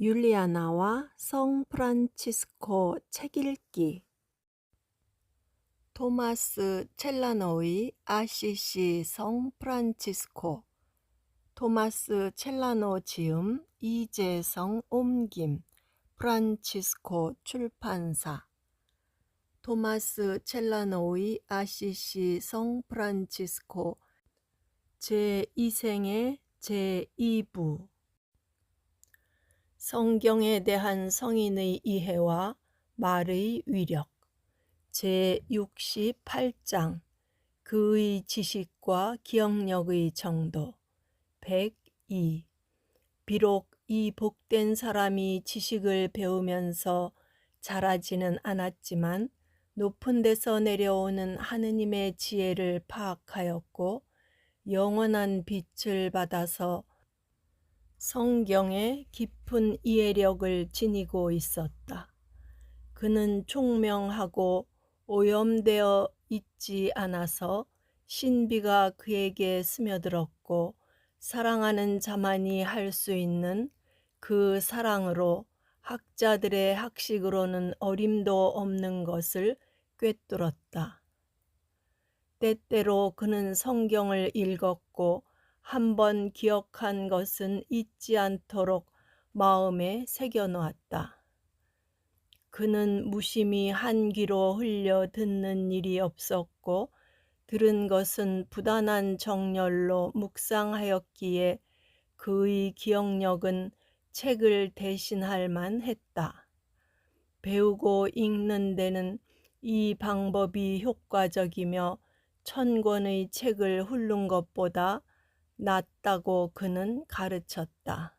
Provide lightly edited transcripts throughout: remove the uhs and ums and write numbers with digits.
율리아나와 성 프란치스코 책 읽기. 토마스 첼라노의 아시시 성 프란치스코. 토마스 첼라노 지음, 이재성 옮김, 프란치스코 출판사. 토마스 첼라노의 아시시 성 프란치스코 제2생의 제2부. 성경에 대한 성인의 이해와 말의 위력. 제68장 그의 지식과 기억력의 정도. 102. 비록 이 복된 사람이 지식을 배우면서 자라지는 않았지만 높은 데서 내려오는 하느님의 지혜를 파악하였고 영원한 빛을 받아서 성경의 깊은 이해력을 지니고 있었다. 그는 총명하고 오염되어 있지 않아서 신비가 그에게 스며들었고 사랑하는 자만이 할 수 있는 그 사랑으로 학자들의 학식으로는 어림도 없는 것을 꿰뚫었다. 때때로 그는 성경을 읽었고 한번 기억한 것은 잊지 않도록 마음에 새겨놓았다. 그는 무심히 한 귀로 흘려 듣는 일이 없었고 들은 것은 부단한 정열로 묵상하였기에 그의 기억력은 책을 대신할 만했다. 배우고 읽는 데는 이 방법이 효과적이며 1000권의 책을 훑는 것보다 낫다고 그는 가르쳤다.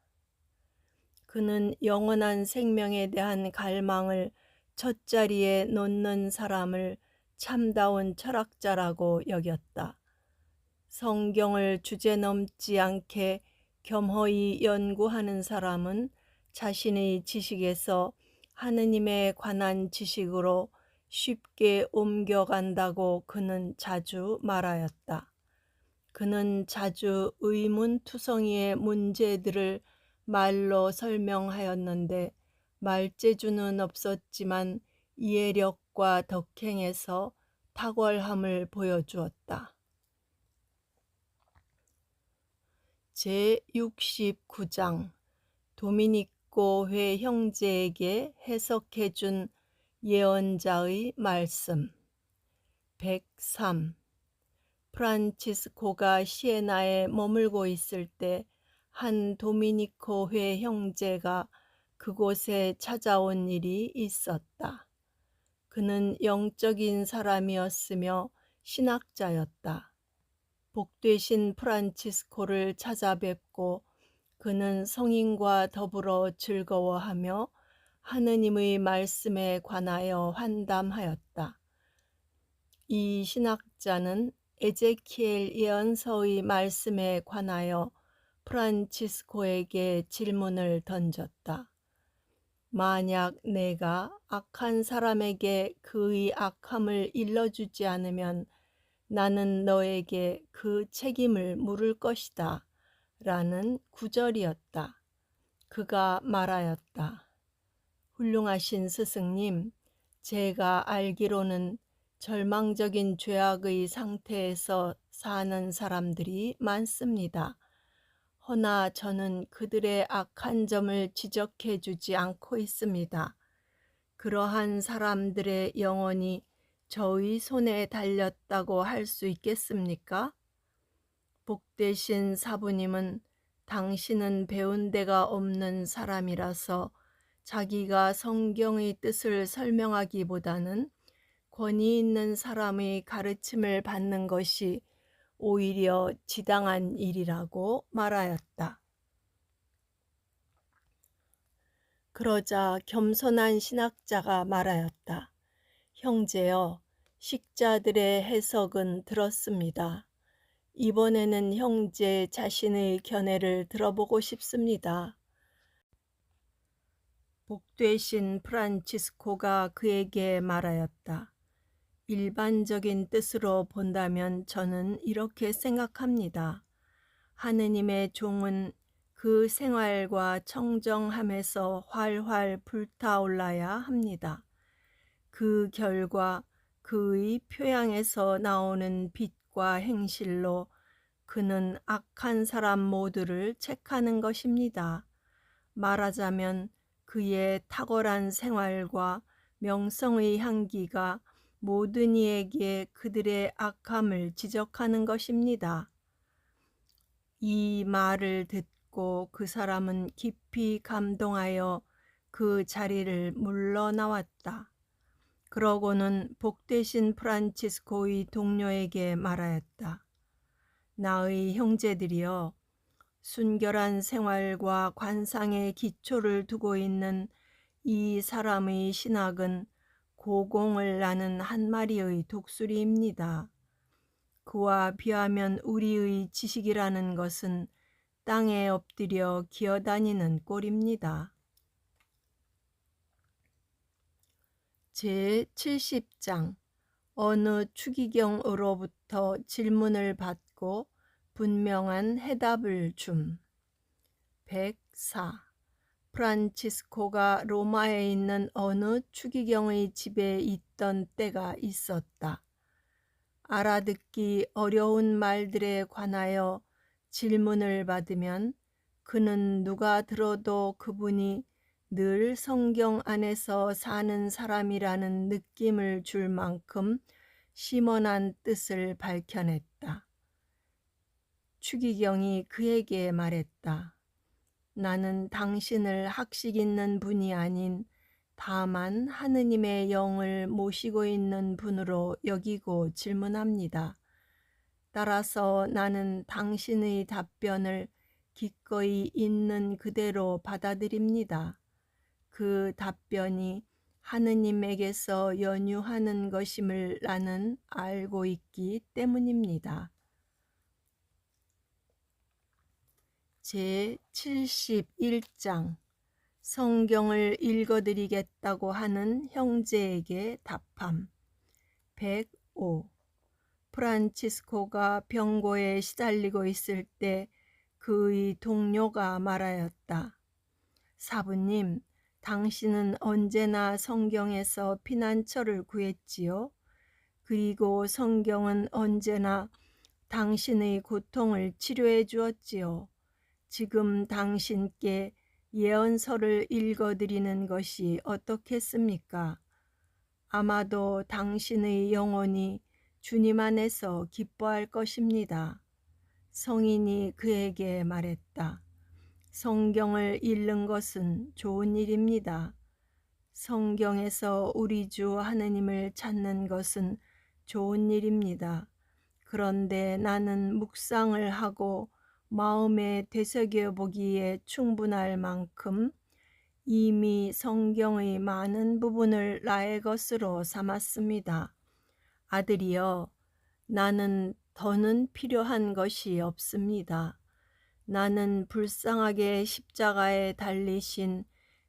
그는 영원한 생명에 대한 갈망을 첫자리에 놓는 사람을 참다운 철학자라고 여겼다. 성경을 주제넘지 않게 겸허히 연구하는 사람은 자신의 지식에서 하느님에 관한 지식으로 쉽게 옮겨간다고 그는 자주 말하였다. 그는 자주 의문투성이의 문제들을 말로 설명하였는데 말재주는 없었지만 이해력과 덕행에서 탁월함을 보여주었다. 제69장 도미니코 회 형제에게 해석해준 예언자의 말씀. 103. 프란치스코가 시에나에 머물고 있을 때 한 도미니코 회 형제가 그곳에 찾아온 일이 있었다. 그는 영적인 사람이었으며 신학자였다. 복되신 프란치스코를 찾아뵙고 그는 성인과 더불어 즐거워하며 하느님의 말씀에 관하여 환담하였다. 이 신학자는 에제키엘 예언서의 말씀에 관하여 프란치스코에게 질문을 던졌다. 만약 내가 악한 사람에게 그의 악함을 일러주지 않으면 나는 너에게 그 책임을 물을 것이다. 라는 구절이었다. 그가 말하였다. 훌륭하신 스승님, 제가 알기로는 절망적인 죄악의 상태에서 사는 사람들이 많습니다. 허나 저는 그들의 악한 점을 지적해 주지 않고 있습니다. 그러한 사람들의 영혼이 저의 손에 달렸다고 할 수 있겠습니까? 복되신 사부님은 당신은 배운 데가 없는 사람이라서 자기가 성경의 뜻을 설명하기보다는 권위 있는 사람의 가르침을 받는 것이 오히려 지당한 일이라고 말하였다. 그러자 겸손한 신학자가 말하였다. 형제여, 식자들의 해석은 들었습니다. 이번에는 형제 자신의 견해를 들어보고 싶습니다. 복되신 프란치스코가 그에게 말하였다. 일반적인 뜻으로 본다면 저는 이렇게 생각합니다. 하느님의 종은 그 생활과 청정함에서 활활 불타올라야 합니다. 그 결과 그의 표양에서 나오는 빛과 행실로 그는 악한 사람 모두를 책하는 것입니다. 말하자면 그의 탁월한 생활과 명성의 향기가 모든 이에게 그들의 악함을 지적하는 것입니다. 이 말을 듣고 그 사람은 깊이 감동하여 그 자리를 물러나왔다. 그러고는 복되신 프란치스코의 동료에게 말하였다. 나의 형제들이여, 순결한 생활과 관상의 기초를 두고 있는 이 사람의 신학은 고공을 나는 한 마리의 독수리입니다. 그와 비하면 우리의 지식이라는 것은 땅에 엎드려 기어다니는 꼴입니다. 제70장 어느 추기경으로부터 질문을 받고 분명한 해답을 줌. 104. 프란치스코가 로마에 있는 어느 추기경의 집에 있던 때가 있었다. 알아듣기 어려운 말들에 관하여 질문을 받으면 그는 누가 들어도 그분이 늘 성경 안에서 사는 사람이라는 느낌을 줄 만큼 심원한 뜻을 밝혀냈다. 추기경이 그에게 말했다. 나는 당신을 학식 있는 분이 아닌 다만 하느님의 영을 모시고 있는 분으로 여기고 질문합니다. 따라서 나는 당신의 답변을 기꺼이 있는 그대로 받아들입니다. 그 답변이 하느님에게서 연유하는 것임을 나는 알고 있기 때문입니다. 제71장 성경을 읽어드리겠다고 하는 형제에게 답함. 105. 프란치스코가 병고에 시달리고 있을 때 그의 동료가 말하였다. 사부님, 당신은 언제나 성경에서 피난처를 구했지요? 그리고 성경은 언제나 당신의 고통을 치료해 주었지요. 지금 당신께 예언서를 읽어드리는 것이 어떻겠습니까? 아마도 당신의 영혼이 주님 안에서 기뻐할 것입니다. 성인이 그에게 말했다. 성경을 읽는 것은 좋은 일입니다. 성경에서 우리 주 하느님을 찾는 것은 좋은 일입니다. 그런데 나는 묵상을 하고 마음에 되새겨 보기에 충분할 만큼 이미 성경의 많은 부분을 나의 것으로 삼았습니다. 아들이여, 나는 더는 필요한 것이 없습니다. 나는 불쌍하게 십자가에 달리신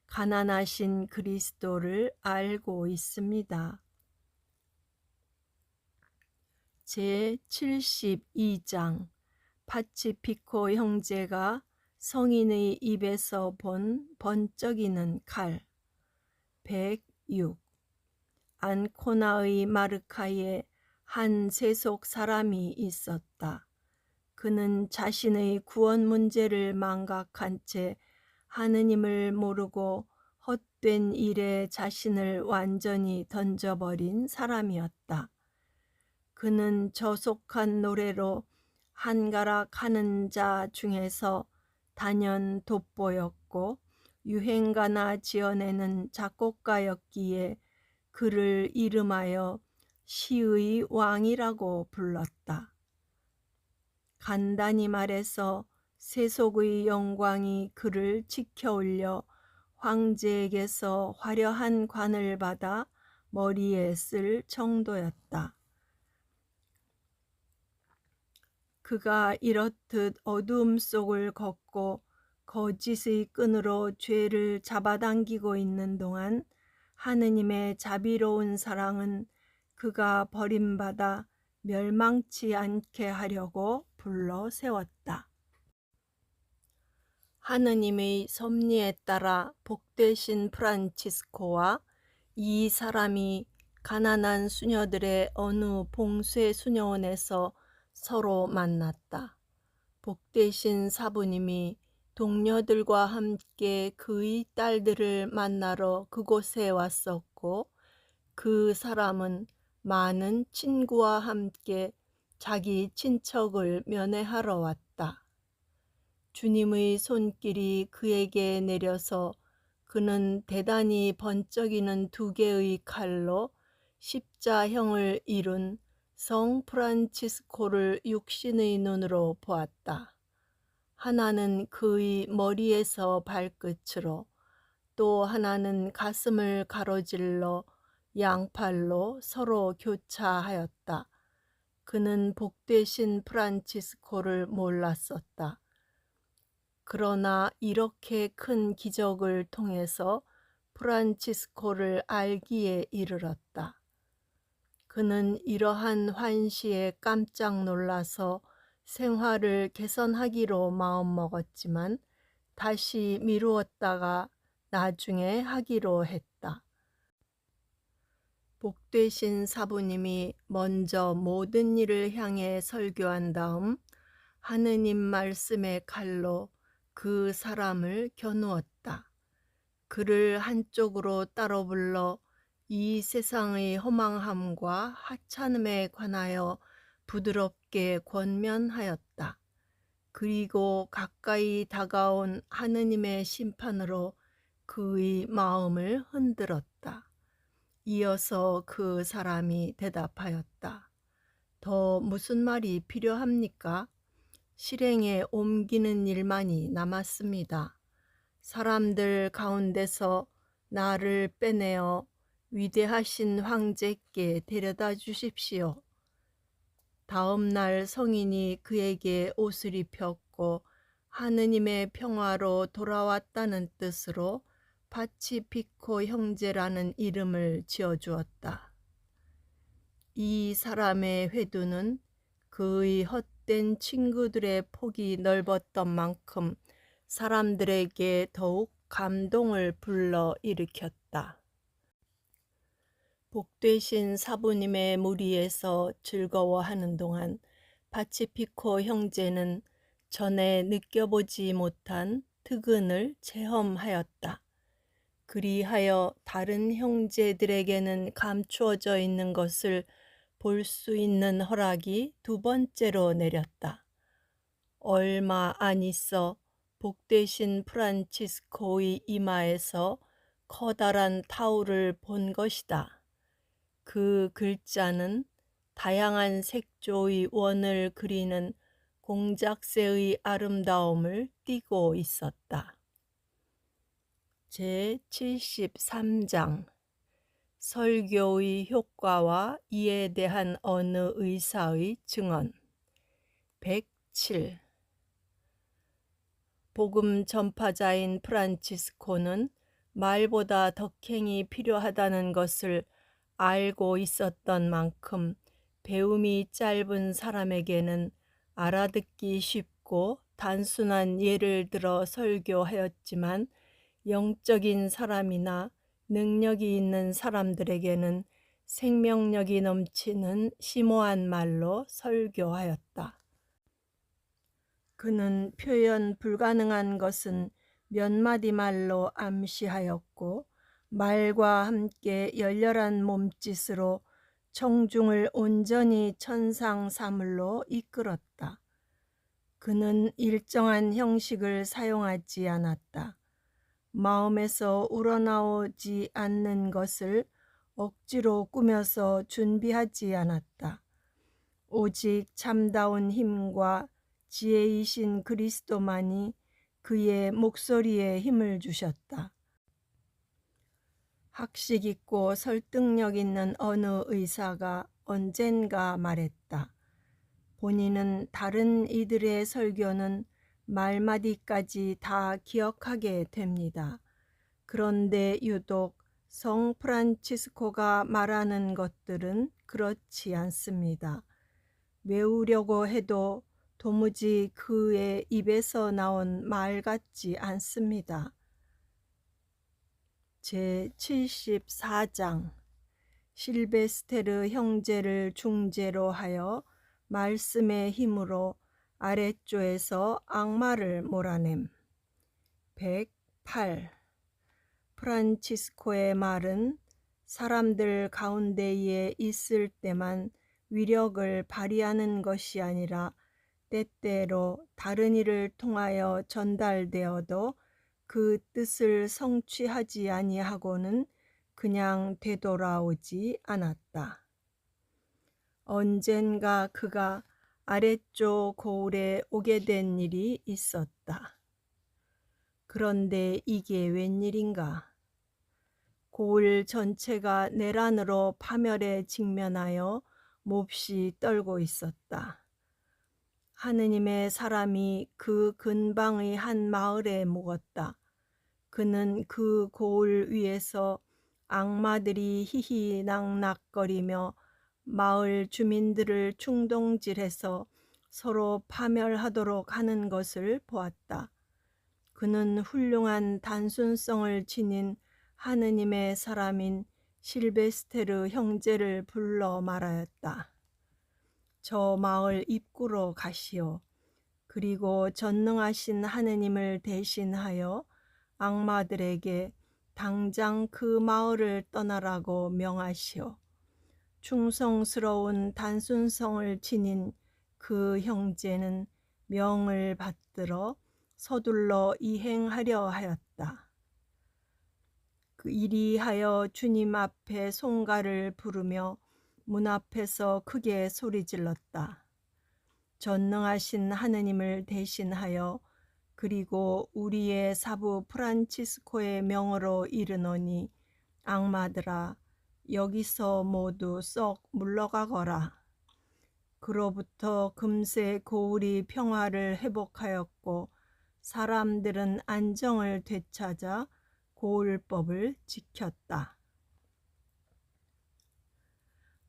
가난하신 그리스도를 알고 있습니다. 제72장 파치피코 형제가 성인의 입에서 본 번쩍이는 칼. 106. 안코나의 마르카에 한 세속 사람이 있었다. 그는 자신의 구원 문제를 망각한 채 하느님을 모르고 헛된 일에 자신을 완전히 던져버린 사람이었다. 그는 저속한 노래로 한가락하는 자 중에서 단연 돋보였고 유행가나 지어내는 작곡가였기에 그를 이름하여 시의 왕이라고 불렀다. 간단히 말해서 세속의 영광이 그를 지켜올려 황제에게서 화려한 관을 받아 머리에 쓸 정도였다. 그가 이렇듯 어두움 속을 걷고 거짓의 끈으로 죄를 잡아당기고 있는 동안 하느님의 자비로운 사랑은 그가 버림받아 멸망치 않게 하려고 불러 세웠다. 하느님의 섭리에 따라 복되신 프란치스코와 이 사람이 가난한 수녀들의 어느 봉쇄 수녀원에서 서로 만났다. 복되신 사부님이 동료들과 함께 그의 딸들을 만나러 그곳에 왔었고, 그 사람은 많은 친구와 함께 자기 친척을 면회하러 왔다. 주님의 손길이 그에게 내려서 그는 대단히 번쩍이는 두 개의 칼로 십자형을 이룬 성 프란치스코를 육신의 눈으로 보았다. 하나는 그의 머리에서 발끝으로, 또 하나는 가슴을 가로질러 양팔로 서로 교차하였다. 그는 복되신 프란치스코를 몰랐었다. 그러나 이렇게 큰 기적을 통해서 프란치스코를 알기에 이르렀다. 그는 이러한 환시에 깜짝 놀라서 생활을 개선하기로 마음먹었지만 다시 미루었다가 나중에 하기로 했다. 복되신 사부님이 먼저 모든 일을 향해 설교한 다음 하느님 말씀의 칼로 그 사람을 겨누었다. 그를 한쪽으로 따로 불러 이 세상의 허망함과 하찮음에 관하여 부드럽게 권면하였다. 그리고 가까이 다가온 하느님의 심판으로 그의 마음을 흔들었다. 이어서 그 사람이 대답하였다. 더 무슨 말이 필요합니까? 실행에 옮기는 일만이 남았습니다. 사람들 가운데서 나를 빼내어 위대하신 황제께 데려다 주십시오. 다음 날 성인이 그에게 옷을 입혔고 하느님의 평화로 돌아왔다는 뜻으로 파치피코 형제라는 이름을 지어주었다. 이 사람의 회두는 그의 헛된 친구들의 폭이 넓었던 만큼 사람들에게 더욱 감동을 불러일으켰다. 복되신 사부님의 무리에서 즐거워하는 동안 파치피코 형제는 전에 느껴보지 못한 특은을 체험하였다. 그리하여 다른 형제들에게는 감추어져 있는 것을 볼 수 있는 허락이 두 번째로 내렸다. 얼마 안 있어 복되신 프란치스코의 이마에서 커다란 타울을 본 것이다. 그 글자는 다양한 색조의 원을 그리는 공작새의 아름다움을 띠고 있었다. 제73장 설교의 효과와 이에 대한 어느 의사의 증언 107 복음 전파자인 프란치스코는 말보다 덕행이 필요하다는 것을 알고 있었던 만큼 배움이 짧은 사람에게는 알아듣기 쉽고 단순한 예를 들어 설교하였지만 영적인 사람이나 능력이 있는 사람들에게는 생명력이 넘치는 심오한 말로 설교하였다. 그는 표현 불가능한 것은 몇 마디 말로 암시하였고 말과 함께 열렬한 몸짓으로 청중을 온전히 천상사물로 이끌었다. 그는 일정한 형식을 사용하지 않았다. 마음에서 우러나오지 않는 것을 억지로 꾸며서 준비하지 않았다. 오직 참다운 힘과 지혜이신 그리스도만이 그의 목소리에 힘을 주셨다. 학식 있고 설득력 있는 어느 의사가 언젠가 말했다. 본인은 다른 이들의 설교는 말마디까지 다 기억하게 됩니다. 그런데 유독 성 프란치스코가 말하는 것들은 그렇지 않습니다. 외우려고 해도 도무지 그의 입에서 나온 말 같지 않습니다. 제74장 실베스테르 형제를 중재로 하여 말씀의 힘으로 아랫조에서 악마를 몰아냄. 108. 프란치스코의 말은 사람들 가운데에 있을 때만 위력을 발휘하는 것이 아니라 때때로 다른 이를 통하여 전달되어도 그 뜻을 성취하지 아니하고는 그냥 되돌아오지 않았다. 언젠가 그가 아랫조 고을에 오게 된 일이 있었다. 그런데 이게 웬일인가? 고을 전체가 내란으로 파멸에 직면하여 몹시 떨고 있었다. 하느님의 사람이 그 근방의 한 마을에 묵었다. 그는 그 고을 위에서 악마들이 히히낙낙거리며 마을 주민들을 충동질해서 서로 파멸하도록 하는 것을 보았다. 그는 훌륭한 단순성을 지닌 하느님의 사람인 실베스테르 형제를 불러 말하였다. 저 마을 입구로 가시오. 그리고 전능하신 하느님을 대신하여 악마들에게 당장 그 마을을 떠나라고 명하시오. 충성스러운 단순성을 지닌 그 형제는 명을 받들어 서둘러 이행하려 하였다. 이리하여 주님 앞에 송가를 부르며 문 앞에서 크게 소리질렀다. 전능하신 하느님을 대신하여 그리고 우리의 사부 프란치스코의 명으로 이르노니 악마들아 여기서 모두 썩 물러가거라. 그로부터 금세 고을이 평화를 회복하였고 사람들은 안정을 되찾아 고을법을 지켰다.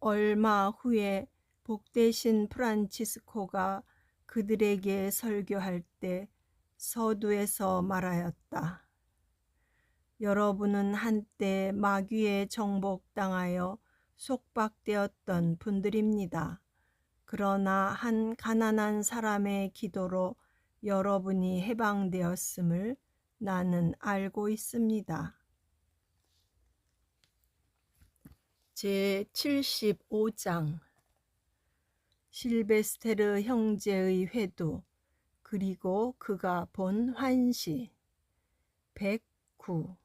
얼마 후에 복되신 프란치스코가 그들에게 설교할 때 서두에서 말하였다. 여러분은 한때 마귀에 정복당하여 속박되었던 분들입니다. 그러나 한 가난한 사람의 기도로 여러분이 해방되었음을 나는 알고 있습니다. 제75장 실베스테르 형제의 회두 그리고 그가 본 환시. 109.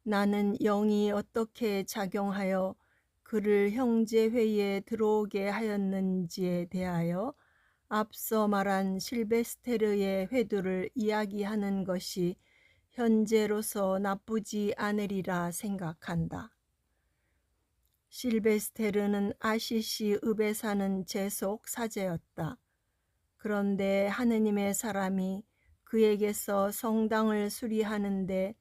나는 영이 어떻게 작용하여 그를 형제회의에 들어오게 하였는지에 대하여 앞서 말한 실베스테르의 회두를 이야기하는 것이 현재로서 나쁘지 않으리라 생각한다. 실베스테르는 아시시 읍에 사는 제속 사제였다. 그런데 하느님의 사람이 그에게서 성당을 수리하는데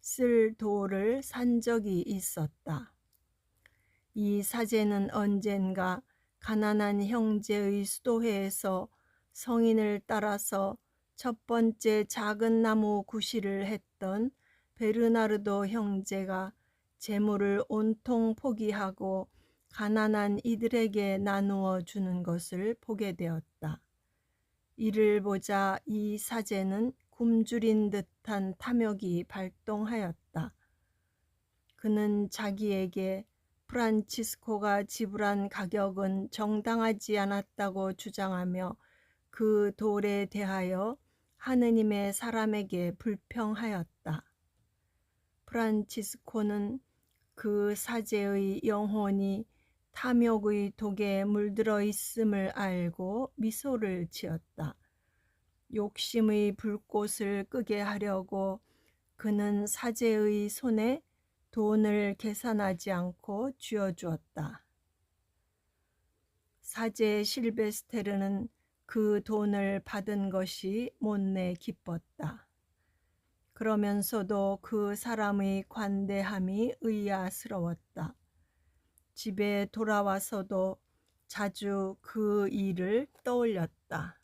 쓸 돌을 산 적이 있었다. 이 사제는 언젠가 가난한 형제의 수도회에서 성인을 따라서 첫 번째 작은 나무 구실을 했던 베르나르도 형제가 재물을 온통 포기하고 가난한 이들에게 나누어 주는 것을 보게 되었다. 이를 보자 이 사제는 굶주린 듯한 탐욕이 발동하였다. 그는 자기에게 프란치스코가 지불한 가격은 정당하지 않았다고 주장하며 그 돌에 대하여 하느님의 사람에게 불평하였다. 프란치스코는 그 사제의 영혼이 탐욕의 독에 물들어 있음을 알고 미소를 지었다. 욕심의 불꽃을 끄게 하려고 그는 사제의 손에 돈을 계산하지 않고 쥐어주었다. 사제 실베스테르는 그 돈을 받은 것이 못내 기뻤다. 그러면서도 그 사람의 관대함이 의아스러웠다. 집에 돌아와서도 자주 그 일을 떠올렸다.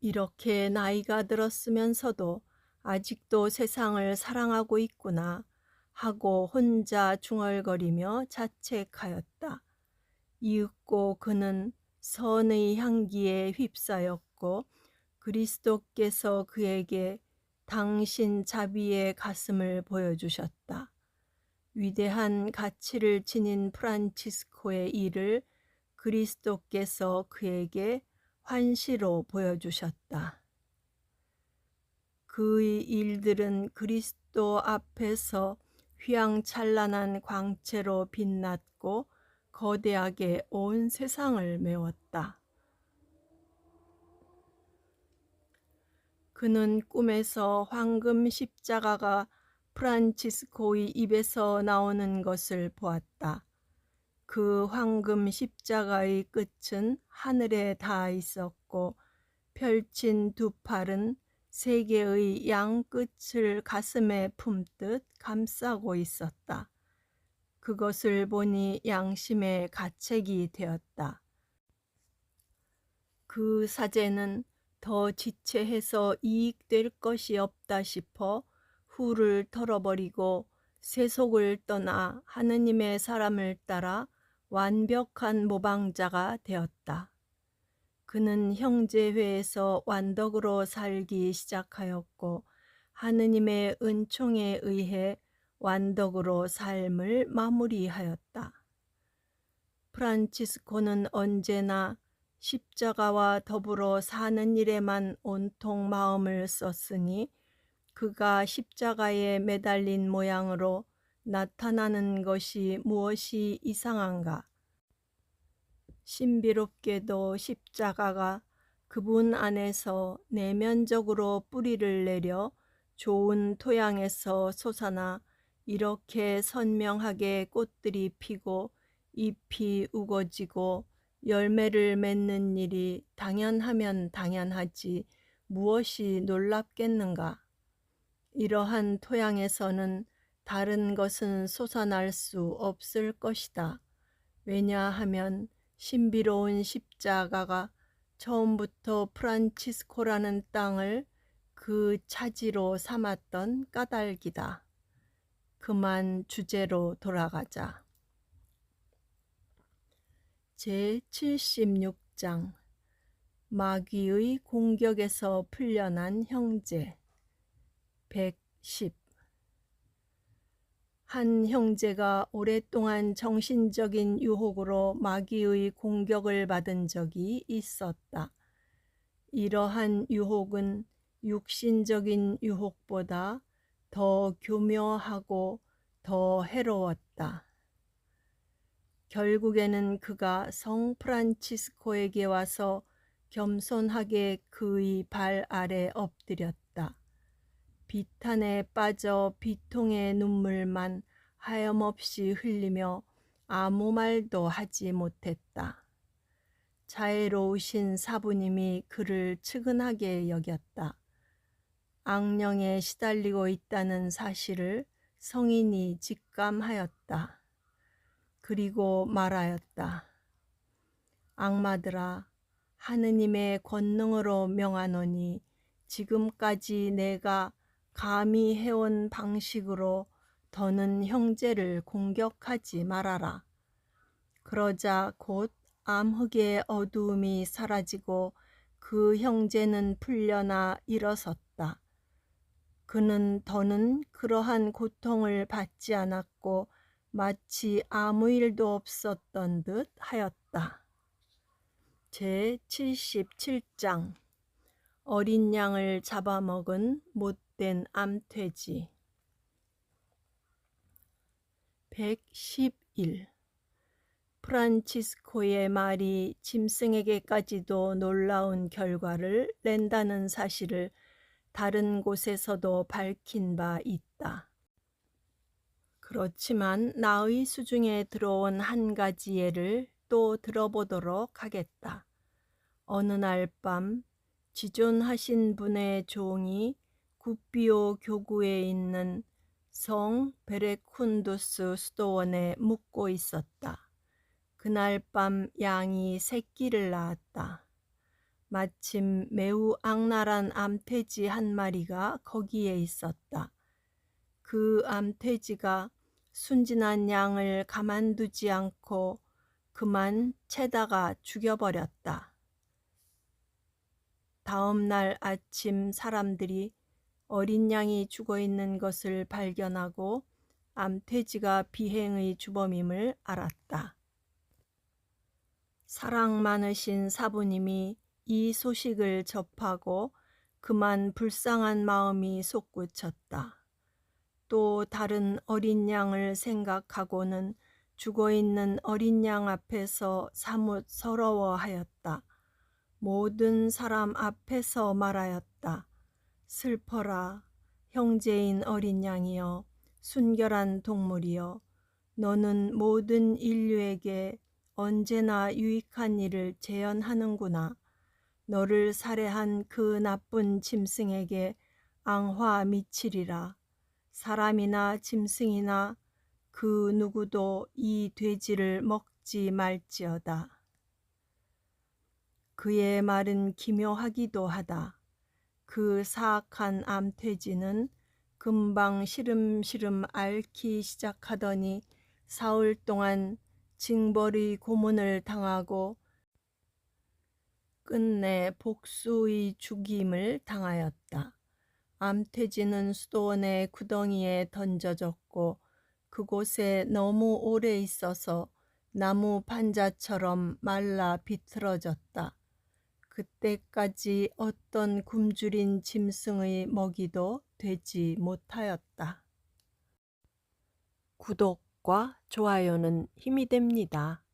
이렇게 나이가 들었으면서도 아직도 세상을 사랑하고 있구나 하고 혼자 중얼거리며 자책하였다. 이윽고 그는 선의 향기에 휩싸였고 그리스도께서 그에게 당신 자비의 가슴을 보여주셨다. 위대한 가치를 지닌 프란치스코의 일을 그리스도께서 그에게 환시로 보여주셨다. 그의 일들은 그리스도 앞에서 휘황찬란한 광채로 빛났고 거대하게 온 세상을 메웠다. 그는 꿈에서 황금 십자가가 프란치스코의 입에서 나오는 것을 보았다. 그 황금 십자가의 끝은 하늘에 닿아 있었고 펼친 두 팔은 세 개의 양 끝을 가슴에 품듯 감싸고 있었다. 그것을 보니 양심의 가책이 되었다. 그 사제는 더 지체해서 이익될 것이 없다 싶어 후를 털어버리고 세속을 떠나 하느님의 사람을 따라 완벽한 모방자가 되었다. 그는 형제회에서 완덕으로 살기 시작하였고 하느님의 은총에 의해 완덕으로 삶을 마무리하였다. 프란치스코는 언제나 십자가와 더불어 사는 일에만 온통 마음을 썼으니 그가 십자가에 매달린 모양으로 나타나는 것이 무엇이 이상한가? 신비롭게도 십자가가 그분 안에서 내면적으로 뿌리를 내려 좋은 토양에서 솟아나 이렇게 선명하게 꽃들이 피고 잎이 우거지고 열매를 맺는 일이 당연하면 당연하지 무엇이 놀랍겠는가? 이러한 토양에서는 다른 것은 솟아날 수 없을 것이다. 왜냐하면 신비로운 십자가가 처음부터 프란치스코라는 땅을 그 차지로 삼았던 까닭이다. 그만 주제로 돌아가자. 제76장 마귀의 공격에서 풀려난 형제 110 한 형제가 오랫동안 정신적인 유혹으로 마귀의 공격을 받은 적이 있었다. 이러한 유혹은 육신적인 유혹보다 더 교묘하고 더 해로웠다. 결국에는 그가 성 프란치스코에게 와서 겸손하게 그의 발 아래 엎드렸다. 비탄에 빠져 비통의 눈물만 하염없이 흘리며 아무 말도 하지 못했다. 자애로우신 사부님이 그를 측은하게 여겼다. 악령에 시달리고 있다는 사실을 성인이 직감하였다. 그리고 말하였다. 악마들아, 하느님의 권능으로 명하노니 지금까지 내가 감히 해온 방식으로 더는 형제를 공격하지 말아라. 그러자 곧 암흑의 어두움이 사라지고 그 형제는 풀려나 일어섰다. 그는 더는 그러한 고통을 받지 않았고 마치 아무 일도 없었던 듯 하였다. 제77장 어린 양을 잡아먹은 못된 암돼지 111 프란치스코의 말이 짐승에게까지도 놀라운 결과를 낸다는 사실을 다른 곳에서도 밝힌 바 있다. 그렇지만 나의 수중에 들어온 한 가지 예를 또 들어보도록 하겠다. 어느 날 밤 지존하신 분의 종이 구피오 교구에 있는 성 베레쿤두스 수도원에 묵고 있었다. 그날 밤 양이 새끼를 낳았다. 마침 매우 악랄한 암돼지 한 마리가 거기에 있었다. 그 암돼지가 순진한 양을 가만두지 않고 그만 채다가 죽여버렸다. 다음 날 아침 사람들이 어린 양이 죽어 있는 것을 발견하고 암돼지가 비행의 주범임을 알았다. 사랑 많으신 사부님이 이 소식을 접하고 그만 불쌍한 마음이 솟구쳤다. 또 다른 어린 양을 생각하고는 죽어있는 어린 양 앞에서 사뭇 서러워하였다. 모든 사람 앞에서 말하였다. 슬퍼라, 형제인 어린 양이여, 순결한 동물이여, 너는 모든 인류에게 언제나 유익한 일을 재현하는구나. 너를 살해한 그 나쁜 짐승에게 앙화 미치리라. 사람이나 짐승이나 그 누구도 이 돼지를 먹지 말지어다. 그의 말은 기묘하기도 하다. 그 사악한 암돼지는 금방 시름시름 앓기 시작하더니 사흘 동안 징벌의 고문을 당하고 끝내 복수의 죽임을 당하였다. 암돼지는 수도원의 구덩이에 던져졌고 그곳에 너무 오래 있어서 나무 판자처럼 말라 비틀어졌다. 그때까지 어떤 굶주린 짐승의 먹이도 되지 못하였다. 구독과 좋아요는 힘이 됩니다.